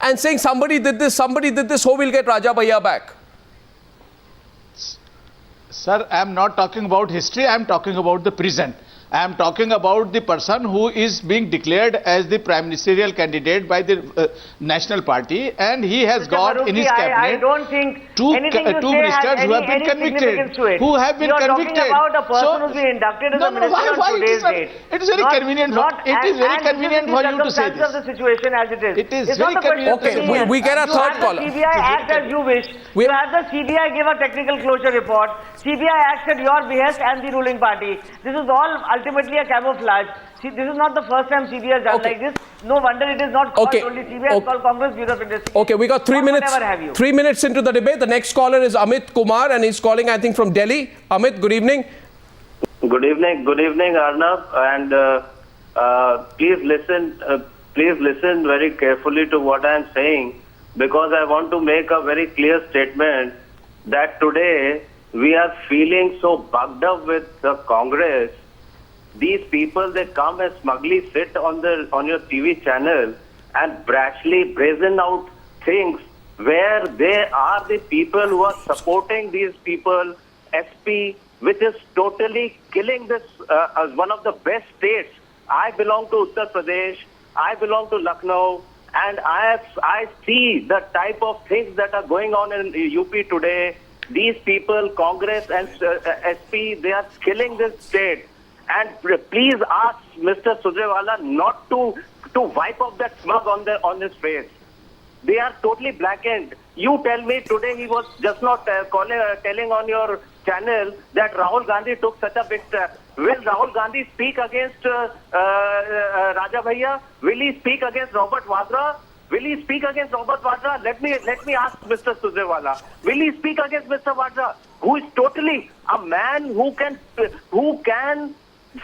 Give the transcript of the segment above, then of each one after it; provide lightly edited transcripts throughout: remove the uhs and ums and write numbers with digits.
and saying somebody did this, who will get Raja Bhaiya back? Sir, I am not talking about history, I am talking about the present. I am talking about the person who is being declared as the prime ministerial candidate by the National Party, and he has got in his cabinet I don't think two ministers who have been convicted. Who have been convicted. You're talking about a person who's been inducted as a minister on today's date. It is very convenient. It is very convenient for you to say this. Of the situation as it is. It is very convenient. Okay, we get a third caller. CBI act as you wish. You have the CBI give a technical closure report. CBI acts at your behest and the ruling party. This is all ultimately a camouflage. See, this is not the first time CBI has done like this. No wonder it is not called only CBI, it's called Congress Bureau of Investigation. Okay, we got 3 minutes. 3 minutes into the debate. The next caller is Amit Kumar, and he's calling, I think, from Delhi. Amit, good evening. Good evening, Arnab, and please listen very carefully to what I am saying, because I want to make a very clear statement that today we are feeling so bugged up with the Congress. These people, they come and smugly sit on your TV channel and brazen out things where they are the people who are supporting these people, SP, which is totally killing this as one of the best states. I belong to Uttar Pradesh, I belong to Lucknow, and I see the type of things that are going on in UP today. These people, Congress and SP, they are killing this state. And please ask Mr. Surjewala not to wipe off that smug on his face. They are totally blackened. You tell me today he was just not telling on your channel that Rahul Gandhi took such a big step. Will Rahul Gandhi speak against Raja Bhaiya? Will he speak against Robert Vadra? Will he speak against Robert Vadra? Let me ask Mr. Surjewala. Will he speak against Mr. Vadra, who is totally a man who can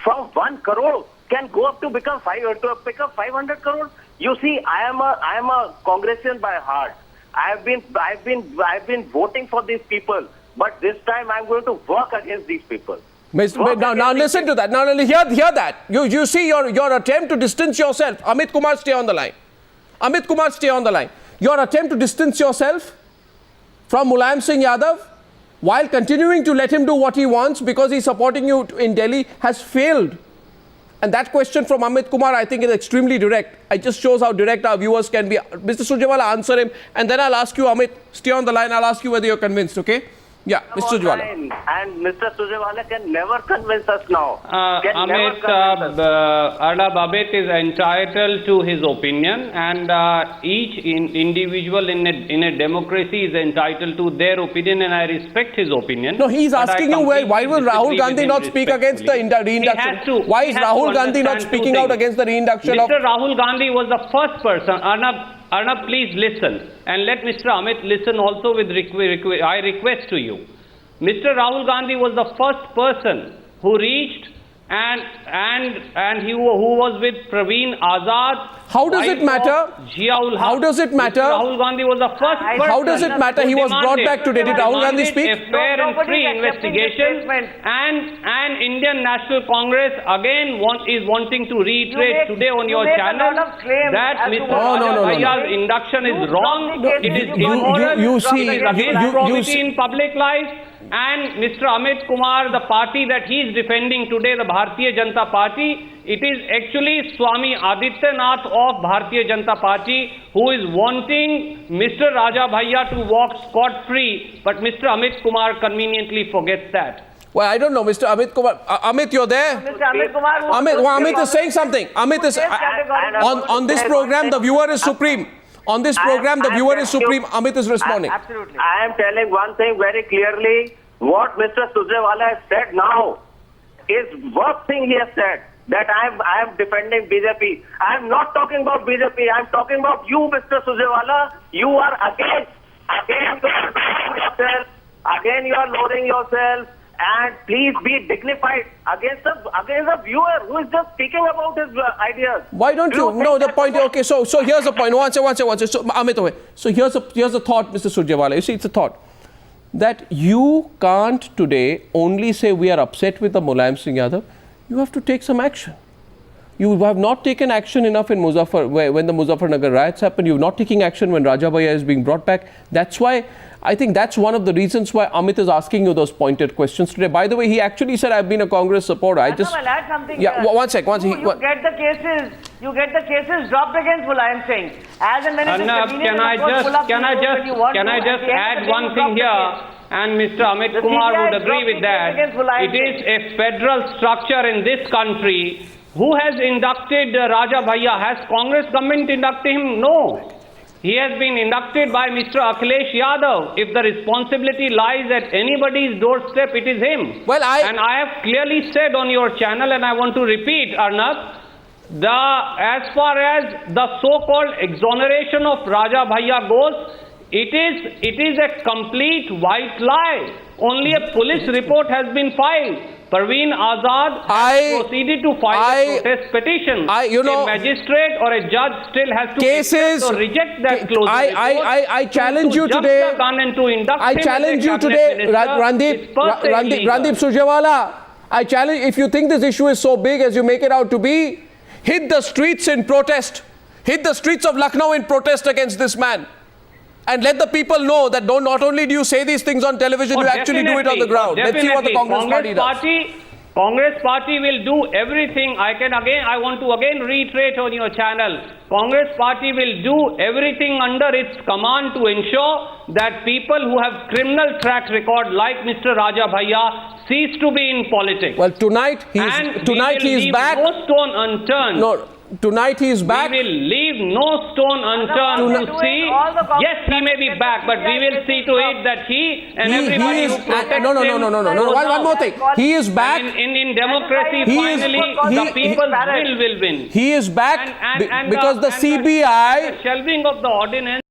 from 1 crore can go up to become 500 crore? You see, I am a Congressian by heart. I've been voting for these people, but this time I'm going to work against these people. Now listen to that. Now hear that. You see your attempt to distance yourself. Amit Kumar, stay on the line. Amit Kumar, stay on the line. Your attempt to distance yourself from Mulayam Singh Yadav while continuing to let him do what he wants because he's supporting you in Delhi has failed. And that question from Amit Kumar, I think, is extremely direct. It just shows how direct our viewers can be. Mr. Surjewala, answer him, and then I'll ask you, Amit, stay on the line. I'll ask you whether you're convinced, okay? Yeah, Mr. Surjewala. And Mr. Surjewala can never convince us now. Amit, Amit is entitled to his opinion, and each individual in a democracy is entitled to their opinion, and I respect his opinion. No, he's asking you why will Rahul Gandhi not speak against the reinduction? Why is Rahul Gandhi not speaking out against the reinduction of... Mr. Rahul Gandhi was the first person. Arnab, please listen, and let Mr. Amit listen also with I request to you. Mr. Rahul Gandhi was the first person who reached and who was with Praveen Azad. How does it matter? Zia-ul-Haq. How does it matter? Mr. Rahul Gandhi was the first person. How does it matter? He was brought back today. Did Rahul Gandhi speak? A fair and free investigation, and Indian National Congress again is wanting to reiterate today on your channel that Mr. Raja Bhaiya's induction is wrong. It is immoral. You see, in public life. And Mr. Amit Kumar, the party that he is defending today, the Bharatiya Janata Party, it is actually Swami Adityanath of Bharatiya Janata Party who is wanting Mr. Raja Bhaiya to walk scot-free, but Mr. Amit Kumar conveniently forgets that. Well, I don't know, Mr. Amit Kumar. Amit, you're there? Mr. Amit Kumar... Amit is saying something. Amit is... On this program, the viewer is supreme. On this program, the viewer is supreme. Amit is responding. Absolutely. I am telling one thing very clearly. What Mr. Surjewala has said now is worst thing he has said. That I am defending BJP. I am not talking about BJP. I am talking about you, Mr. Surjewala. You are against yourself. Again, you are lowering yourself. And please be dignified against a viewer who is just speaking about his ideas. Why don't you? No, the point. Okay, so here's the point. One second. So Amit, away. So here's a thought, Mr. Surjewala. You see, it's a thought that you can't today only say we are upset with the Mulayam Singh Yadav. You have to take some action. You have not taken action enough in when the Muzaffarnagar riots happened. You're not taking action when Raja Bhaiya is being brought back. That's why, I think that's one of the reasons why Amit is asking you those pointed questions today. By the way, he actually said, I've been a Congress supporter. I'll add something. Yeah, one sec. You get the cases dropped against Mulayam Singh. As and when it is convenient, can I just add one thing here? And Mr. Amit Kumar would agree with that. It is a federal structure in this country. Who has inducted Raja Bhaiya? Has Congress government inducted him? No. He has been inducted by Mr. Akhilesh Yadav. If the responsibility lies at anybody's doorstep, it is him. Well, and I have clearly said on your channel, and I want to repeat, Arnab, as far as the so-called exoneration of Raja Bhaiya goes, it is a complete white lie. Only a police report has been filed. Parveen Azad has proceeded to file a protest petition. A magistrate or a judge still has to accept or reject that closure report. I challenge you today. I challenge you today, Randeep Surjewala. I challenge, if you think this issue is so big as you make it out to be, hit the streets in protest. Hit the streets of Lucknow in protest against this man. And let the people know that not only do you say these things on television, you actually do it on the ground. Let's see what the Congress party does. Congress party will do everything. I want to again reiterate on your channel. Congress party will do everything under its command to ensure that people who have criminal track record like Mr. Raja Bhaiya cease to be in politics. Well, tonight he is back. No stone unturned. No. Tonight he is back. We will leave no stone unturned to see. Yes, he may be back, but we will see to it that he and everybody who protects him. No. One more thing. He is back. In democracy, finally, the people will win. He is back because the CBI. Shelving of the ordinance.